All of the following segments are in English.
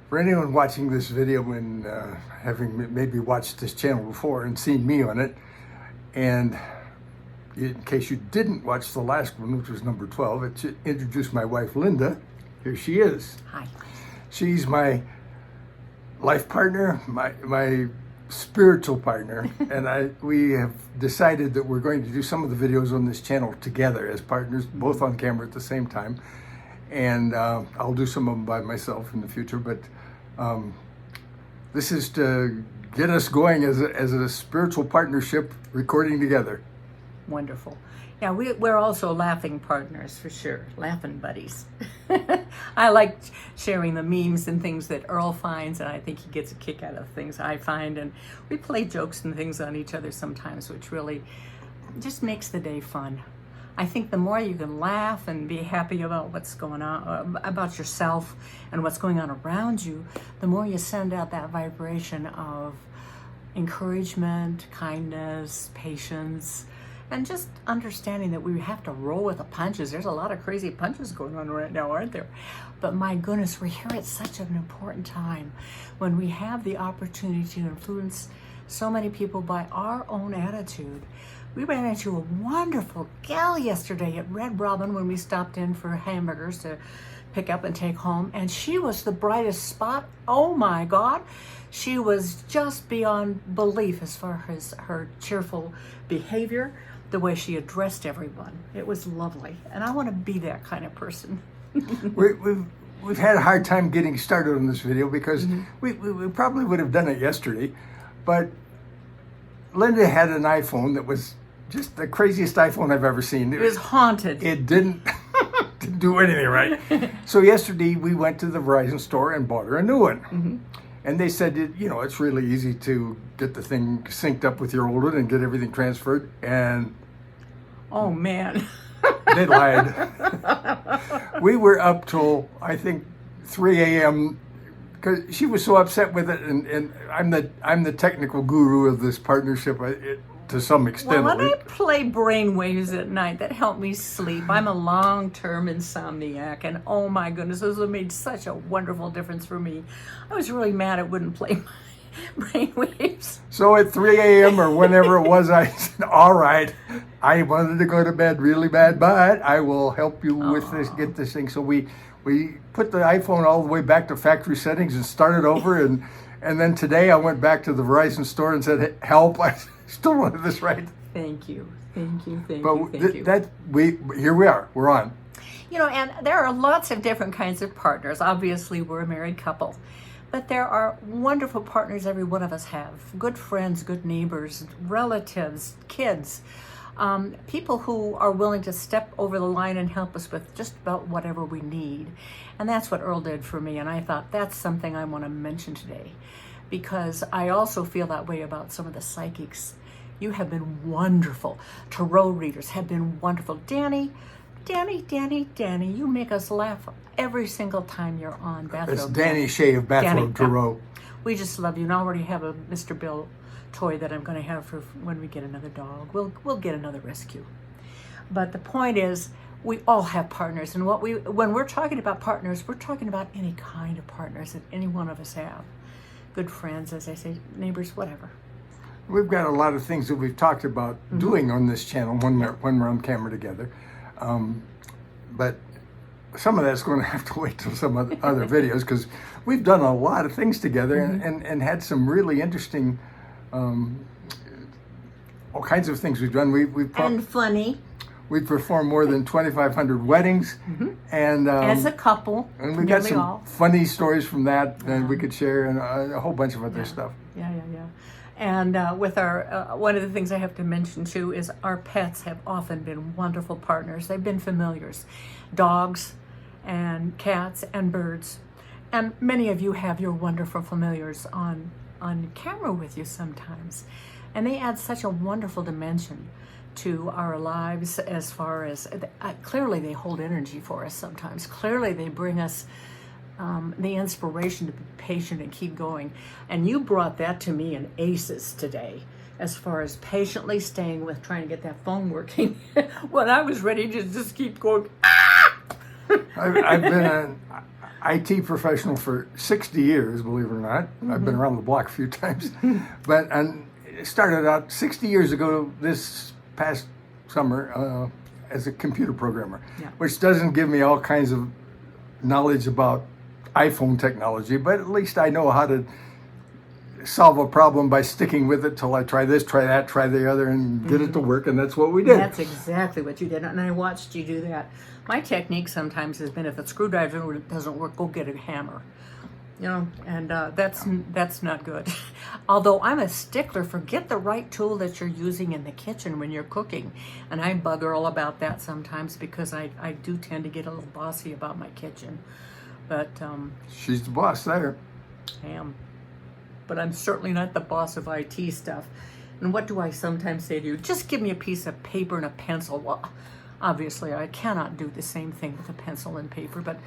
For anyone watching this video and having maybe watched this channel before and seen me on it, and in case you didn't watch the last one, which was number 12, it should introduce my wife, Linda. Here she is. Hi. She's my life partner, my spiritual partner, and we have decided that we're going to do some of the videos on this channel together as partners, both on camera at the same time. And I'll do some of them by myself in the future, but this is to get us going as a spiritual partnership, recording together. Wonderful. Yeah, we're also laughing partners for sure, laughing buddies. I like sharing the memes and things that Earl finds, and I think he gets a kick out of things I find, and we play jokes and things on each other sometimes, which really just makes the day fun. I think the more you can laugh and be happy about what's going on, about yourself and what's going on around you, the more you send out that vibration of encouragement, kindness, patience, and just understanding that we have to roll with the punches. There's a lot of crazy punches going on right now, aren't there? But my goodness, we're here at such an important time when we have the opportunity to influence so many people by our own attitude. We ran into a wonderful gal yesterday at Red Robin when we stopped in for hamburgers to pick up and take home, and she was the brightest spot. Oh my God. She was just beyond belief as far as her cheerful behavior, the way she addressed everyone. It was lovely, and I want to be that kind of person. We've had a hard time getting started on this video because we probably would have done it yesterday, but Linda had an iPhone that was just the craziest iPhone I've ever seen. It was haunted. It didn't do anything right. So yesterday we went to the Verizon store and bought her a new one. And they said, it's really easy to get the thing synced up with your old one and get everything transferred. And oh man, they lied. We were up till I think 3 a.m. because she was so upset with it, and I'm the technical guru of this partnership to some extent. Well, when I play brainwaves at night, that help me sleep. I'm a long-term insomniac, and oh my goodness, those have made such a wonderful difference for me. I was really mad it wouldn't play my brainwaves. So at 3 a.m. or whenever it was, I said, all right, I wanted to go to bed really bad, but I will help you with this, get this thing. So we put the iPhone all the way back to factory settings and started over, and then today I went back to the Verizon store and said, help, I still don't have this right. Thank you. Here we are, we're on. And there are lots of different kinds of partners. Obviously, we're a married couple, but there are wonderful partners every one of us have. Good friends, good neighbors, relatives, kids, people who are willing to step over the line and help us with just about whatever we need. And that's what Earl did for me. And I thought that's something I want to mention today, because I also feel that way about some of the psychics. You have been wonderful. Tarot readers have been wonderful. Danny, you make us laugh every single time you're on Bathrobe. It's Danny Shea of Bathrobe Tarot. We just love you, and I already have a Mr. Bill toy that I'm going to have for when we get another dog. We'll get another rescue. But the point is, we all have partners, and when we're talking about partners, we're talking about any kind of partners that any one of us have. Good friends, as I say, neighbors, whatever. We've got a lot of things that we've talked about doing on this channel when we're on camera together. But some of that's going to have to wait till some other videos, because we've done a lot of things together and had some really interesting, all kinds of things we've done. And funny. We've performed more than 2,500 weddings, and as a couple, and we've got some funny stories from that, and we could share, and a whole bunch of other stuff. Yeah. And with our, one of the things I have to mention too is our pets have often been wonderful partners. They've been familiars, dogs and cats and birds. And many of you have your wonderful familiars on camera with you sometimes. And they add such a wonderful dimension to our lives, as far as, clearly they hold energy for us sometimes. Clearly they bring us the inspiration to be patient and keep going. And you brought that to me in aces today, as far as patiently staying with trying to get that phone working when I was ready to just keep going. I've been IT professional for 60 years, believe it or not. I've been around the block a few times. But I started out 60 years ago this past summer as a computer programmer, which doesn't give me all kinds of knowledge about iPhone technology, but at least I know how to solve a problem by sticking with it till I try this, try that, try the other, and get it to work, and that's what we did. That's exactly what you did, and I watched you do that. My technique sometimes has been, if a screwdriver doesn't work, go get a hammer. You know, and that's not good. Although I'm a stickler for get the right tool that you're using in the kitchen when you're cooking. And I bug Earl about that sometimes because I do tend to get a little bossy about my kitchen. But she's the boss there. I am. But I'm certainly not the boss of IT stuff. And what do I sometimes say to you? Just give me a piece of paper and a pencil. Well, obviously I cannot do the same thing with a pencil and paper, but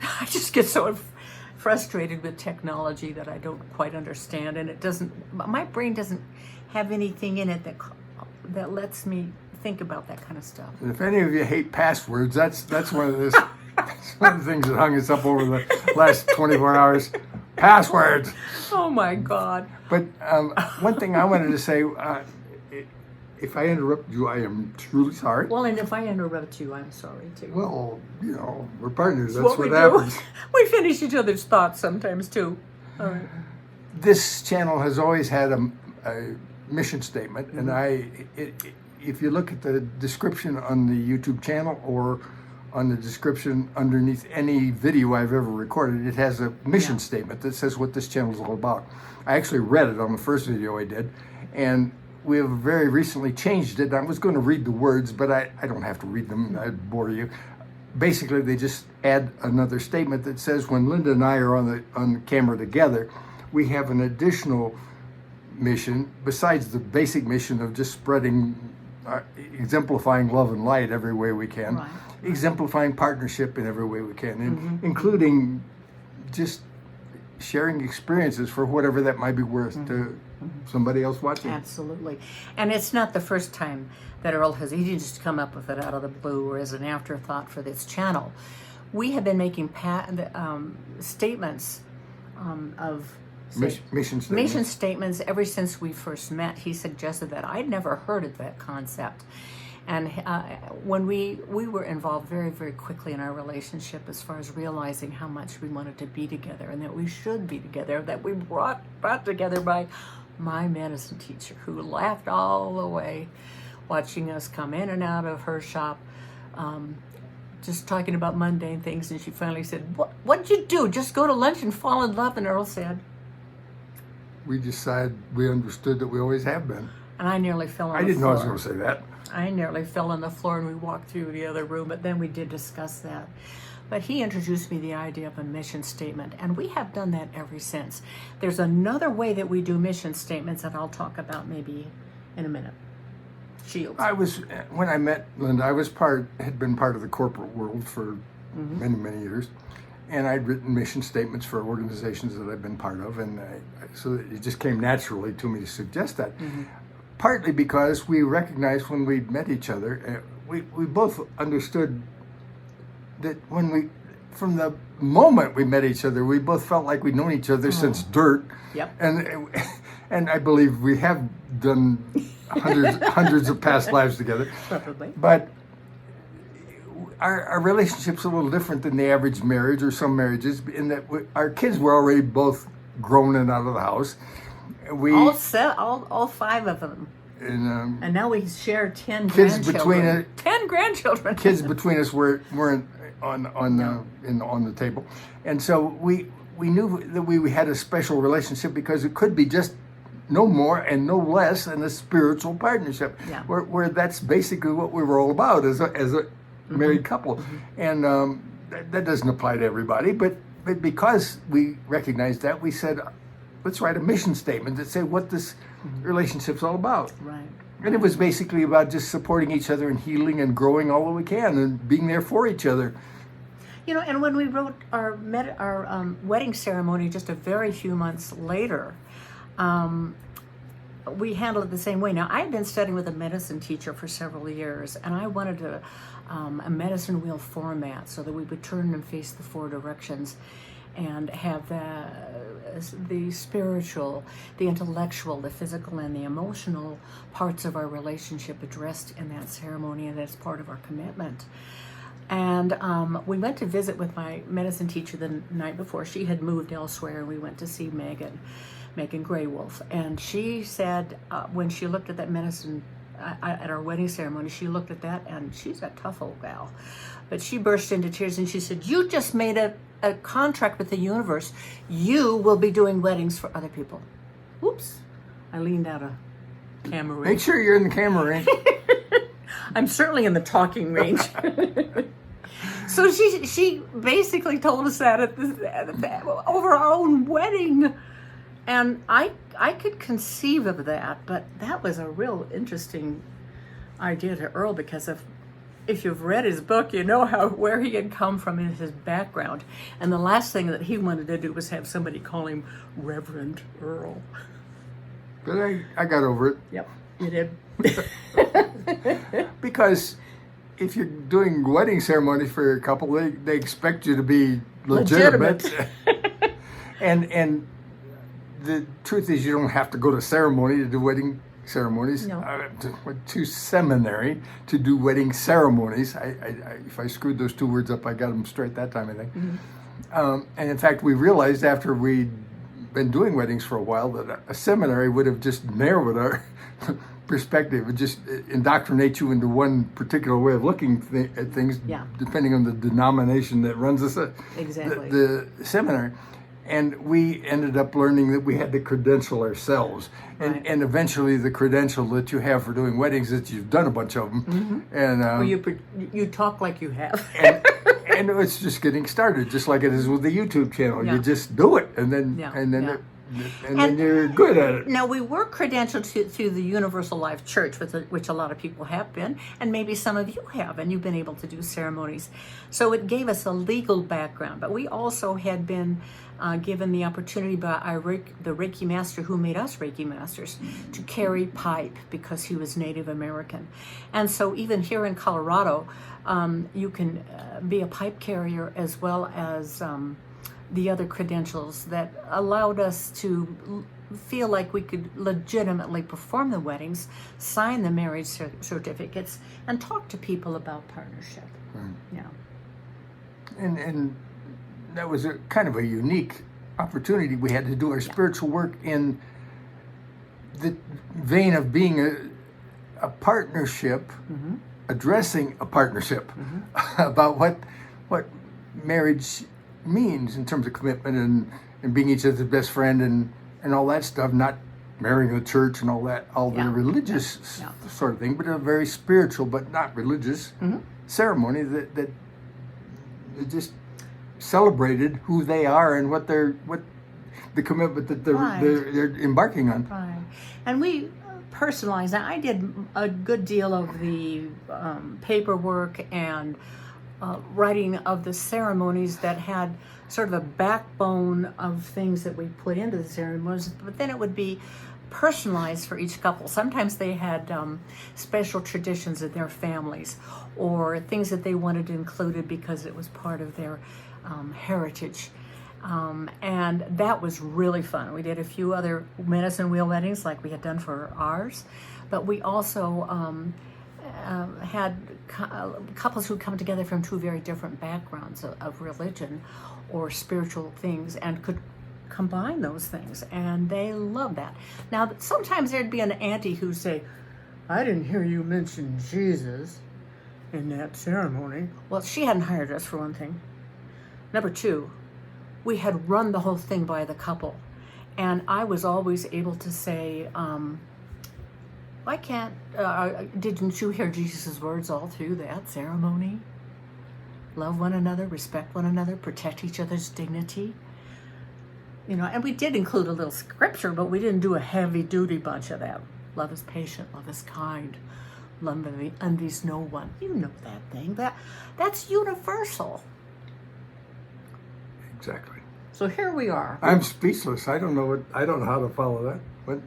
I just get so frustrated with technology that I don't quite understand, and my brain doesn't have anything in it that lets me think about that kind of stuff. And if any of you hate passwords, that's one of that's one of the things that hung us up over the last 24 hours. Passwords. Oh my God. But one thing I wanted to say, if I interrupt you, I am truly sorry. Well, and if I interrupt you, I'm sorry too. Well, we're partners. That's what we happens. Do. We finish each other's thoughts sometimes too. All right. This channel has always had a mission statement, and if you look at the description on the YouTube channel or on the description underneath any video I've ever recorded, it has a mission statement that says what this channel is all about. I actually read it on the first video I did, and we have very recently changed it. I was going to read the words, but I don't have to read them. I'd bore you. Basically, they just add another statement that says when Linda and I are on the camera together, we have an additional mission besides the basic mission of just spreading, exemplifying love and light every way we can, exemplifying partnership in every way we can, and including just sharing experiences for whatever that might be worth to somebody else watching. Absolutely. And it's not the first time that Earl he didn't just come up with it out of the blue or as an afterthought for this channel. We have been making statements of mission statements ever since we first met. He suggested that. I'd never heard of that concept. And when we were involved very, very quickly in our relationship as far as realizing how much we wanted to be together and that we should be together, that we brought together by my medicine teacher who laughed all the way watching us come in and out of her shop, just talking about mundane things. And she finally said, what'd you do? Just go to lunch and fall in love? And Earl said, we decided we understood that we always have been. And I nearly fell on the floor. I didn't know I was going to say that. I nearly fell on the floor and we walked through the other room, but then we did discuss that. But he introduced me the idea of a mission statement, and we have done that ever since. There's another way that we do mission statements that I'll talk about maybe in a minute. Shields. When I met Linda, had been part of the corporate world for many, many years, and I'd written mission statements for organizations that I've been part of, and so it just came naturally to me to suggest that. Partly because we recognized when we met each other, we both understood that from the moment we met each other, we both felt like we'd known each other since dirt. Yep. And I believe we have done hundreds of past lives together. Probably. But our relationship's a little different than the average marriage or some marriages in that our kids were already both grown and out of the house. All five of them. And now we share 10 grandchildren. 10 grandchildren. Kids between us weren't on the table, and so we knew that we had a special relationship because it could be just no more and no less than a spiritual partnership, where that's basically what we were all about as a married couple, and that doesn't apply to everybody, but because we recognized that, we said, let's write a mission statement that say what this relationship's all about. Right. And it was basically about just supporting each other and healing and growing all that we can and being there for each other. And when we wrote our wedding ceremony just a very few months later, we handle it the same way. Now, I've been studying with a medicine teacher for several years, and I wanted a medicine wheel format so that we would turn and face the 4 directions and have the spiritual, the intellectual, the physical, and the emotional parts of our relationship addressed in that ceremony, and that's part of our commitment. And we went to visit with my medicine teacher the night before. She had moved elsewhere, and we went to see Megan Graywolf. And she said, when she looked at that medicine at our wedding ceremony, she looked at that, and she's a tough old gal. But she burst into tears, and she said, "You just made a contract with the universe. You will be doing weddings for other people." Whoops. I leaned out of camera range. Make sure you're in the camera range. I'm certainly in the talking range. So she basically told us that over our own wedding. And I could conceive of that, but that was a real interesting idea to Earl, because if you've read his book, you know where he had come from in his background. And the last thing that he wanted to do was have somebody call him Reverend Earl. But I got over it. Yep, you did. Because if you're doing wedding ceremony for a couple, they expect you to be legitimate. and the truth is, you don't have to go to ceremony to do wedding ceremonies. No. I went to seminary to do wedding ceremonies. If I screwed those 2 words up, I got them straight that time, I think. Mm-hmm. And in fact, we realized after we'd been doing weddings for a while that a seminary would have just narrowed our perspective. It would just indoctrinate you into one particular way of looking at things, depending on the denomination that runs Exactly. the seminary. And we ended up learning that we had to credential ourselves. And eventually the credential that you have for doing weddings is that you've done a bunch of them. Mm-hmm. And well, you talk like you have. and it's just getting started, just like it is with the YouTube channel. You just do it, and then then you're good at it. Now, we were credentialed to the Universal Life Church, which a lot of people have been, and maybe some of you have, and you've been able to do ceremonies. So it gave us a legal background, but we also had been given the opportunity by the Reiki master who made us Reiki masters to carry pipe because he was Native American. And so even here in Colorado, you can be a pipe carrier as well as the other credentials that allowed us to feel like we could legitimately perform the weddings, sign the marriage certificates, and talk to people about partnership. Right. Yeah. And that was a kind of a unique opportunity. We had to do our spiritual work in the vein of being a partnership, addressing a partnership about what marriage means in terms of commitment and being each other's best friend and all that stuff, not marrying the church and all the religious sort of thing, but a very spiritual but not religious ceremony that just celebrated who they are and what the commitment that they're embarking on. Right. And we personalized. I did a good deal of the paperwork and writing of the ceremonies that had sort of a backbone of things that we put into the ceremonies, but then it would be personalized for each couple. Sometimes they had special traditions in their families or things that they wanted included because it was part of their heritage. And that was really fun. We did a few other medicine wheel weddings like we had done for ours, but we also had couples who come together from 2 very different backgrounds of religion or spiritual things and could combine those things, and they love that. Now, sometimes there'd be an auntie who'd say, "I didn't hear you mention Jesus in that ceremony." Well, she hadn't hired us, for one thing. Number 2, we had run the whole thing by the couple, and I was always able to say, "Why can't, didn't you hear Jesus' words all through that ceremony? Love one another, respect one another, protect each other's dignity." You know, and we did include a little scripture, but we didn't do a heavy-duty bunch of that. Love is patient, love is kind, love envies no one. You know that thing. That's universal. Exactly. So here we are. I'm speechless. I don't know how to follow that. What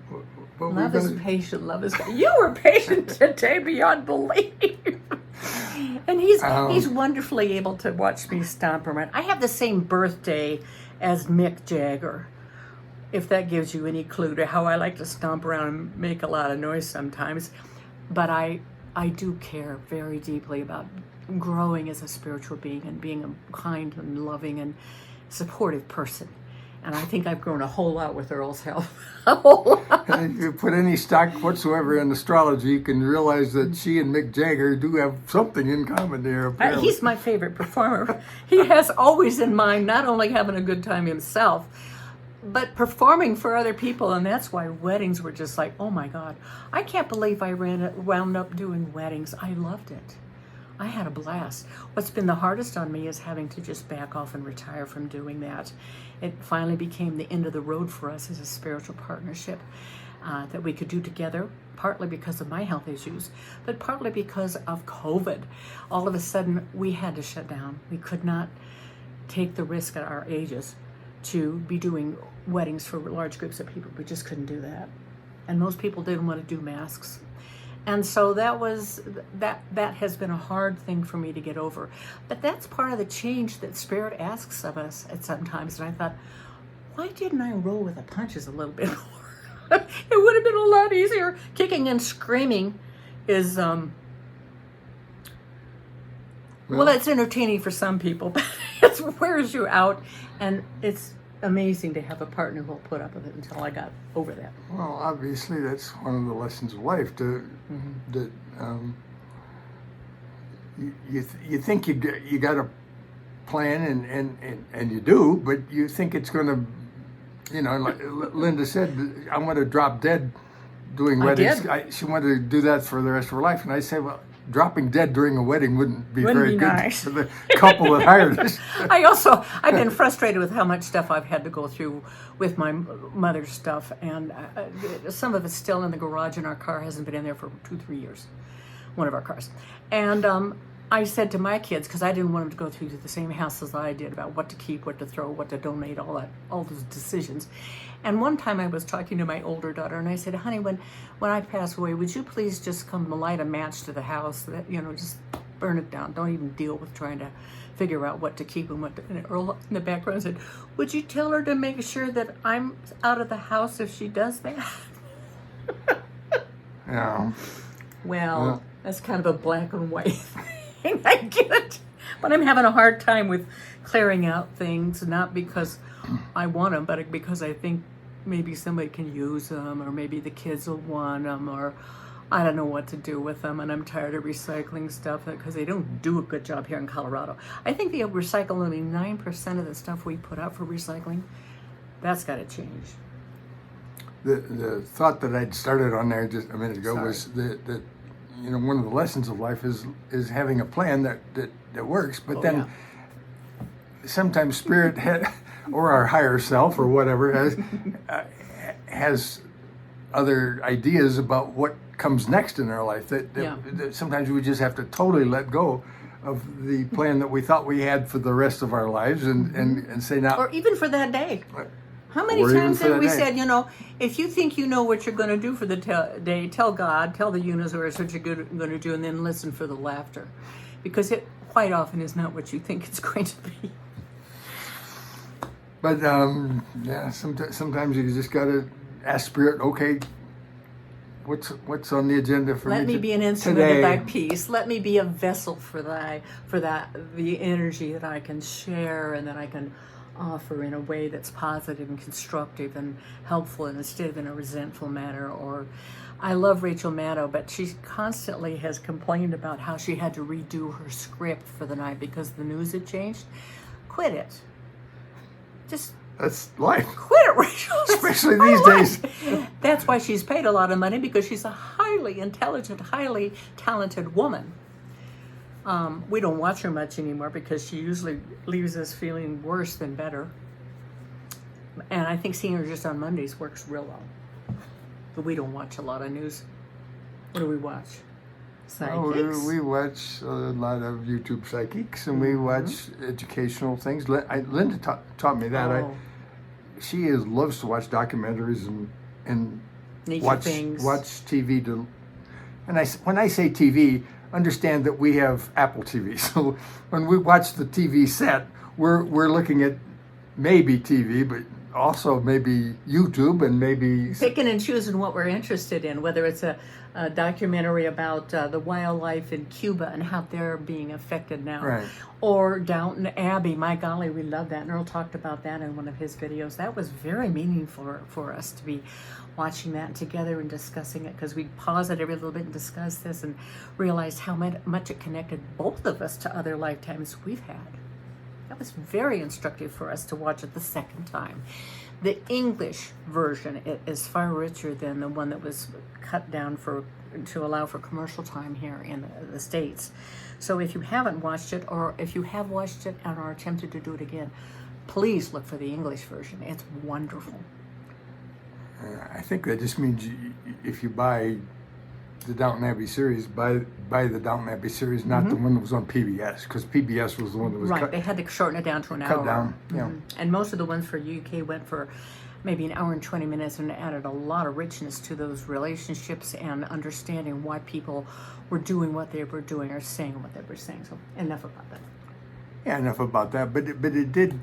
Love we're is gonna, patient. Love is kind. You were patient today beyond belief. And he's wonderfully able to watch me stomp around. I have the same birthday as Mick Jagger, if that gives you any clue to how I like to stomp around and make a lot of noise sometimes. But I do care very deeply about growing as a spiritual being and being a kind and loving and supportive person. And I think I've grown a whole lot with Earl's help. A whole lot. if you put any stock whatsoever in astrology, you can realize that she and Mick Jagger do have something in common there. Apparently. He's my favorite performer. He has always in mind not only having a good time himself, but performing for other people. And that's why weddings were just like, oh my God. I can't believe I wound up doing weddings. I loved it. I had a blast. What's been the hardest on me is having to just back off and retire from doing that. It finally became the end of the road for us as a spiritual partnership that we could do together, partly because of my health issues, but partly because of COVID. All of a sudden, we had to shut down. We could not take the risk at our ages to be doing weddings for large groups of people. We just couldn't do that. And most people didn't want to do masks. And so that has been a hard thing for me to get over. But that's part of the change that Spirit asks of us at sometimes. And I thought, why didn't I roll with the punches a little bit more? It would have been a lot easier. Kicking and screaming is, well, it's entertaining for some people, but it wears you out. And it's amazing to have a partner who'll put up with it until I got over that. Well, obviously, that's one of the lessons of life. That you think you got a plan and you do, but you think it's going to, like Linda said, I want to drop dead doing weddings. She wanted to do that for the rest of her life, and I said, well, dropping dead during a wedding wouldn't be very good nice for the couple that hired us. I've been frustrated with how much stuff I've had to go through with my mother's stuff, and some of it's still in the garage, and our car hasn't been in there for 2-3 years, one of our cars. And I said to my kids, because I didn't want them to go through the same hassles as I did about what to keep, what to throw, what to donate, all those decisions. And one time I was talking to my older daughter, and I said, honey, when I pass away, would you please just come light a match to the house, that, just burn it down. Don't even deal with trying to figure out what to keep and what to. And Earl in the background said, would you tell her to make sure that I'm out of the house if she does that? Yeah. Well, that's kind of a black and white thing. I get it. But I'm having a hard time with clearing out things, not because I want them, but because I think maybe somebody can use them, or maybe the kids will want them, or I don't know what to do with them. And I'm tired of recycling stuff because they don't do a good job here in Colorado. I think they recycle only 9% of the stuff we put out for recycling. That's got to change. The thought that I'd started on there just a minute ago was that one of the lessons of life is having a plan that works, but sometimes Spirit or our higher self or whatever has other ideas about what comes next in our life that sometimes we just have to totally let go of the plan that we thought we had for the rest of our lives and say now, or even for that day. How many times have we said, if you think you know what you're going to do for the day, tell God, tell the universe what you're going to do, and then listen for the laughter. Because it quite often is not what you think it's going to be. But, sometimes you just got to ask Spirit, okay, what's on the agenda for me today? Let me be an instrument of thy peace. Let me be a vessel for the energy that I can share and that I can offer in a way that's positive and constructive and helpful, and instead of in a resentful manner. Or I love Rachel Maddow, but she constantly has complained about how she had to redo her script for the night because the news had changed. Quit it. That's life. Quit it, Rachel. Especially these days. That's why she's paid a lot of money, because she's a highly intelligent, highly talented woman. We don't watch her much anymore because she usually leaves us feeling worse than better. And I think seeing her just on Mondays works real well. But we don't watch a lot of news. What do we watch? Psychics. We watch a lot of YouTube psychics, and we watch educational things. Linda taught me that. Oh. She loves to watch documentaries and Nature watch things. TV. When I say TV, understand that we have Apple TV. So when we watch the TV set, we're looking at maybe TV, but also maybe YouTube and maybe Picking and choosing what we're interested in, whether it's a documentary about the wildlife in Cuba and how they're being affected now, Right. or Downton Abbey. My golly, we love that. And Earl talked about that in one of his videos. That was very meaningful for us to be watching that together and discussing it, because we'd pause it every little bit and discuss this and realized how much it connected both of us to other lifetimes we've had. That was very instructive for us to watch it the second time. The English version is far richer than the one that was cut down to allow for commercial time here in the States. So if you haven't watched it, or if you have watched it and are tempted to do it again, please look for the English version. It's wonderful. I think that just means if you buy the Downton Abbey series, buy the Downton Abbey series, not the one that was on PBS, because PBS was the one that was Right, they had to shorten it down to an hour. cut down. Yeah. And most of the ones for UK went for maybe an hour and 20 minutes, and added a lot of richness to those relationships and understanding why people were doing what they were doing or saying what they were saying. So enough about that. Yeah, enough about that. But it did,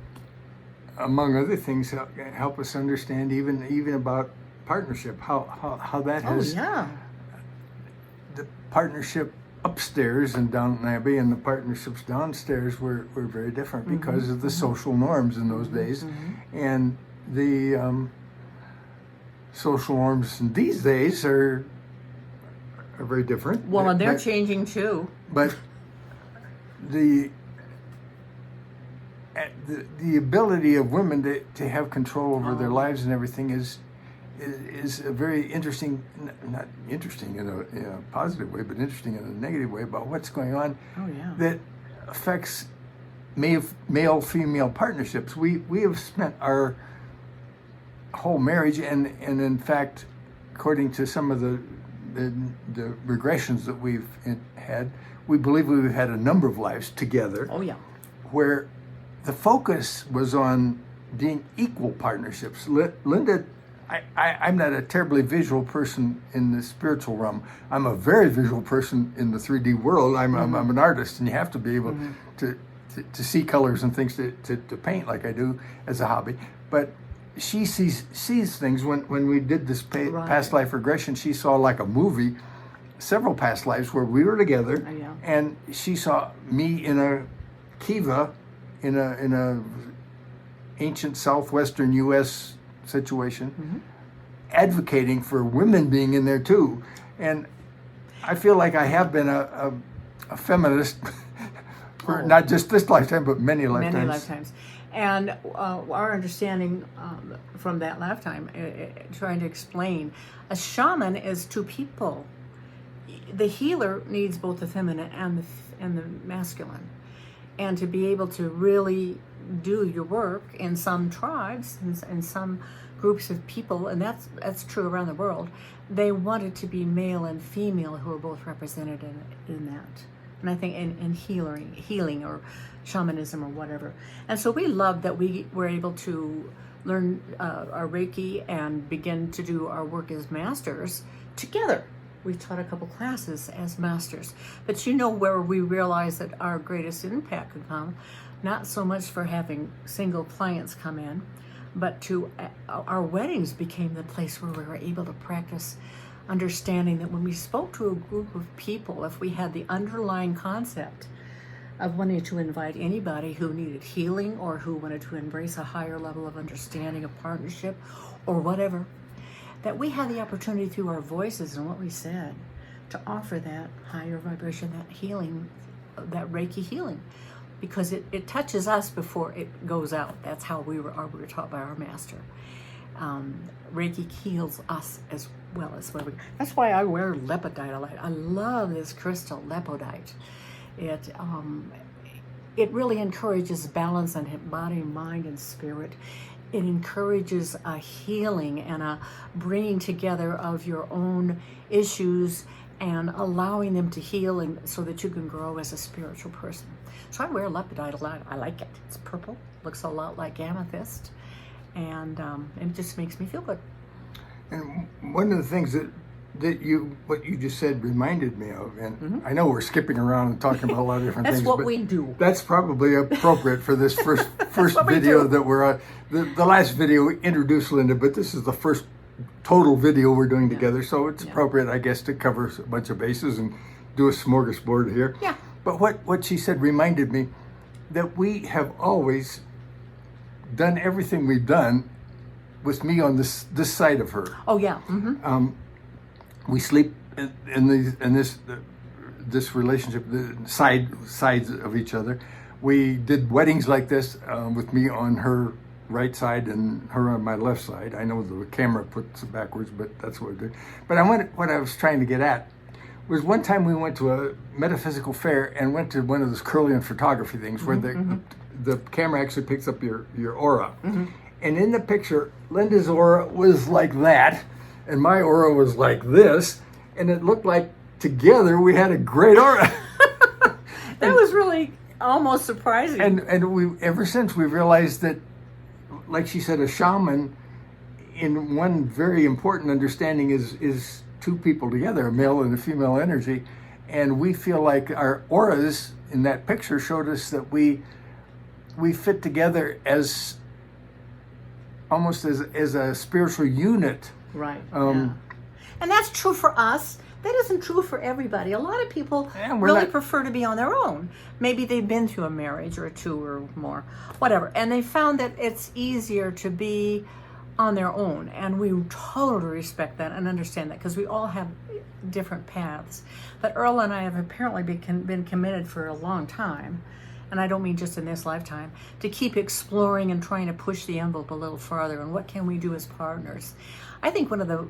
among other things, help us understand even about partnership, how that has the partnership upstairs in Downton Abbey and the partnerships downstairs were very different because of the social norms in those days, and the social norms these days are very different. Well, and they're changing too. But the ability of women to have control over their lives and everything is a very interesting, not interesting in a positive way, but interesting in a negative way about what's going on that affects male-female partnerships. We have spent our whole marriage, and in fact, according to some of the regressions that we've had, we believe we've had a number of lives together. Oh yeah. Where the focus was on being equal partnerships. Linda, I'm not a terribly visual person in the spiritual realm. I'm a very visual person in the 3D world. I'm an artist, and you have to be able to see colors and things to paint like I do as a hobby. But she sees things. When we did this past life regression, she saw like a movie, several past lives where we were together, and she saw me in a kiva, in a ancient southwestern U.S. situation, advocating for women being in there too. And I feel like I have been a feminist for not just this lifetime, but many lifetimes. Many lifetimes. And our understanding from that lifetime, trying to explain, a shaman is two people. The healer needs both the feminine and the masculine. And to be able to really do your work in some tribes, in some groups of people, and that's true around the world, they wanted to be male and female who are both represented in that. And I think in healing or shamanism or whatever. And so we love that we were able to learn our Reiki and begin to do our work as masters together. We taught a couple classes as masters. But where we realized that our greatest impact could come, not so much for having single clients come in, but to our weddings became the place where we were able to practice understanding that when we spoke to a group of people, if we had the underlying concept of wanting to invite anybody who needed healing or who wanted to embrace a higher level of understanding of partnership or whatever, that we had the opportunity through our voices and what we said to offer that higher vibration, that healing, that Reiki healing, because it touches us before it goes out. That's how we were taught by our master. Reiki heals us as well as where we. That's why I wear lepidite a lot. I love this crystal, lepidite. It really encourages balance in body, mind, and spirit. It encourages a healing and a bringing together of your own issues and allowing them to heal, and so that you can grow as a spiritual person. So I wear lepidite a lot. I like it. It's purple, looks a lot like amethyst, and it just makes me feel good. And one of the things that what you just said reminded me of, and I know we're skipping around and talking about a lot of different That's things. what but we do. That's probably appropriate for this first what we video do. that we're on. The last video we introduced Linda, but this is the first total video we're doing together, so it's appropriate, I guess, to cover a bunch of bases and do a smorgasbord here. Yeah. But what she said reminded me that we have always done everything we've done with me on this side of her. Oh yeah. We sleep in this relationship, the sides of each other. We did weddings like this with me on her right side and her on my left side. I know the camera puts it backwards, but that's what we did. But what I was trying to get at was one time we went to a metaphysical fair and went to one of those Curlian photography things where the camera actually picks up your aura. And in the picture, Linda's aura was like that, and my aura was like this, and it looked like together we had a great aura. That was really almost surprising. And we ever since we've realized that, like she said, a shaman, in one very important understanding, is two people together, a male and a female energy, and we feel like our auras in that picture showed us that we fit together as almost as a spiritual unit. Right. And that's true for us. That isn't true for everybody. A lot of people really prefer to be on their own. Maybe they've been through a marriage or two or more, whatever, and they found that it's easier to be on their own. And we totally respect that and understand that, because we all have different paths. But Earl and I have apparently been committed for a long time, and I don't mean just in this lifetime, to keep exploring and trying to push the envelope a little farther. And what can we do as partners? I think one of the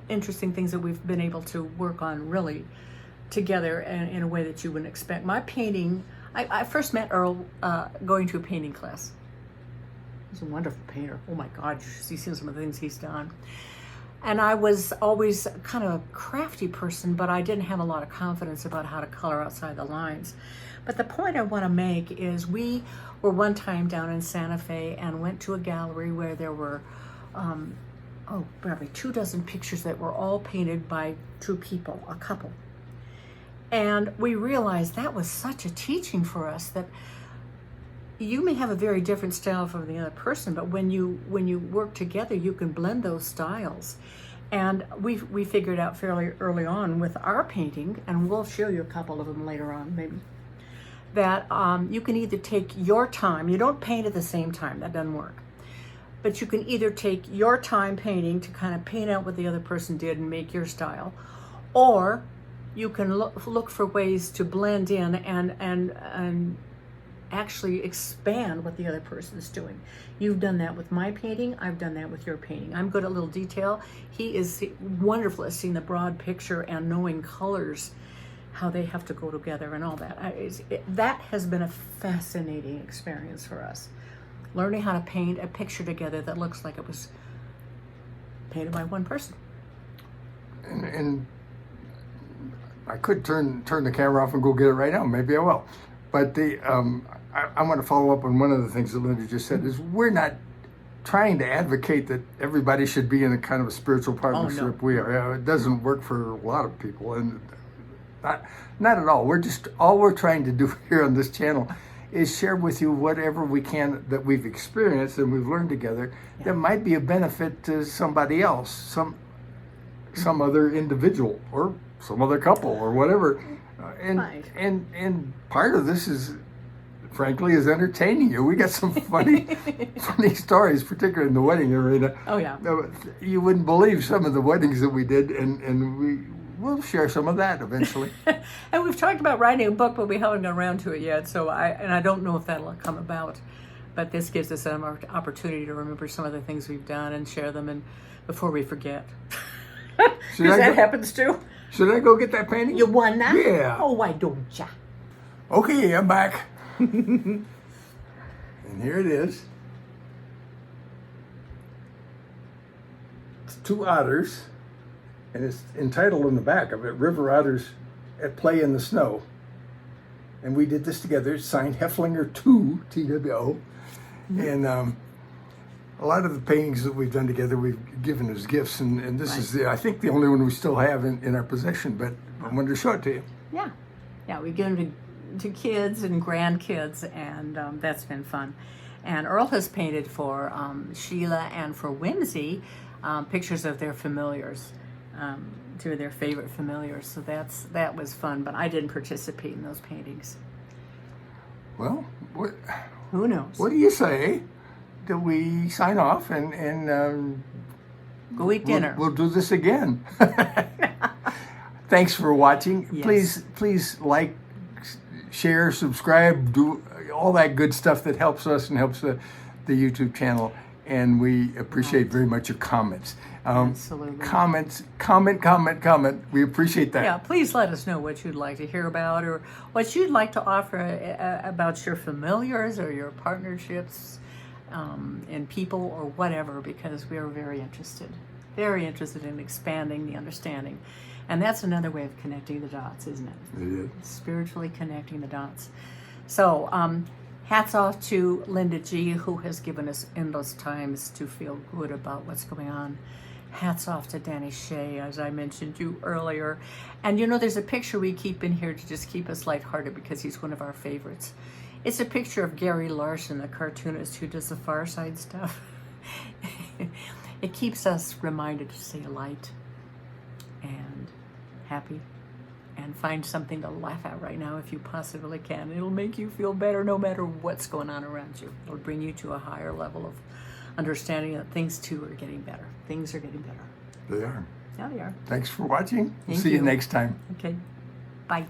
interesting things that we've been able to work on really together in a way that you wouldn't expect. My painting, I first met Earl going to a painting class. He's a wonderful painter. Oh my God, you should see some of the things he's done. And I was always kind of a crafty person, but I didn't have a lot of confidence about how to color outside the lines. But the point I want to make is we were one time down in Santa Fe and went to a gallery where there were probably 24 pictures that were all painted by two people, a couple. And we realized that was such a teaching for us, that you may have a very different style from the other person, but when you work together, you can blend those styles. And we figured out fairly early on with our painting, and we'll show you a couple of them later on maybe, that you can either take your time. You don't paint at the same time. That doesn't work. But you can either take your time painting to kind of paint out what the other person did and make your style, or you can look for ways to blend in and actually expand what the other person is doing. You've done that with my painting. I've done that with your painting. I'm good at little detail. He is wonderful at seeing the broad picture and knowing colors, how they have to go together and all that. That has been a fascinating experience for us. Learning how to paint a picture together that looks like it was painted by one person. And I could turn the camera off and go get it right now. Maybe I will. But I want to follow up on one of the things that Linda just said, is we're not trying to advocate that everybody should be in a kind of a spiritual partnership. Oh, no. We are. It doesn't work for a lot of people, and not at all. All we're trying to do here on this channel is share with you whatever we can that we've experienced and we've learned together that might be a benefit to somebody else, some other individual or some other couple or whatever. And part of this is, frankly, is entertaining you. We got some funny stories, particularly in the wedding arena. Oh yeah. You wouldn't believe some of the weddings that we did, and we'll share some of that eventually. And we've talked about writing a book, but we haven't got around to it yet. So I don't know if that'll come about. But this gives us an opportunity to remember some of the things we've done and share them, and before we forget. Because that happens too. Should I go get that painting? You wanna? Yeah. Oh, why don't ya? Okay, I'm back. And here it is. It's two otters and it's entitled on the back of it, River Otters at Play in the Snow. And we did this together. It's signed Heflinger 2, TWO. And a lot of the paintings that we've done together, we've given as gifts. And this is, I think, the only one we still have in our possession. But I wanted to show it to you. Yeah. Yeah, we've given them to kids and grandkids, and that's been fun. And Earl has painted for Sheila and for Whimsy pictures of their familiars. Two of their favorite familiars, so that was fun, but I didn't participate in those paintings. Well, Who knows? what do you say that we sign off and Go eat dinner. We'll do this again. Thanks for watching. Yes. Please like, share, subscribe, do all that good stuff that helps us and helps the YouTube channel. And we appreciate very much your comments. Absolutely. Comment. We appreciate that. Yeah, please let us know what you'd like to hear about, or what you'd like to offer about your familiars or your partnerships in people or whatever, because we are very interested in expanding the understanding. And that's another way of connecting the dots, isn't it? It is. Spiritually connecting the dots. So, hats off to Linda G., who has given us endless times to feel good about what's going on. Hats off to Danny Shea, as I mentioned you earlier. And you know, there's a picture we keep in here to just keep us lighthearted because he's one of our favorites. It's a picture of Gary Larson, the cartoonist who does the Far Side stuff. It keeps us reminded to stay light and happy, and find something to laugh at right now if you possibly can. It'll make you feel better no matter what's going on around you. It'll bring you to a higher level of understanding that things too are getting better. Things are getting better. They are. Yeah, they are. Thanks for watching. Thank See you you. next time. Okay. Bye.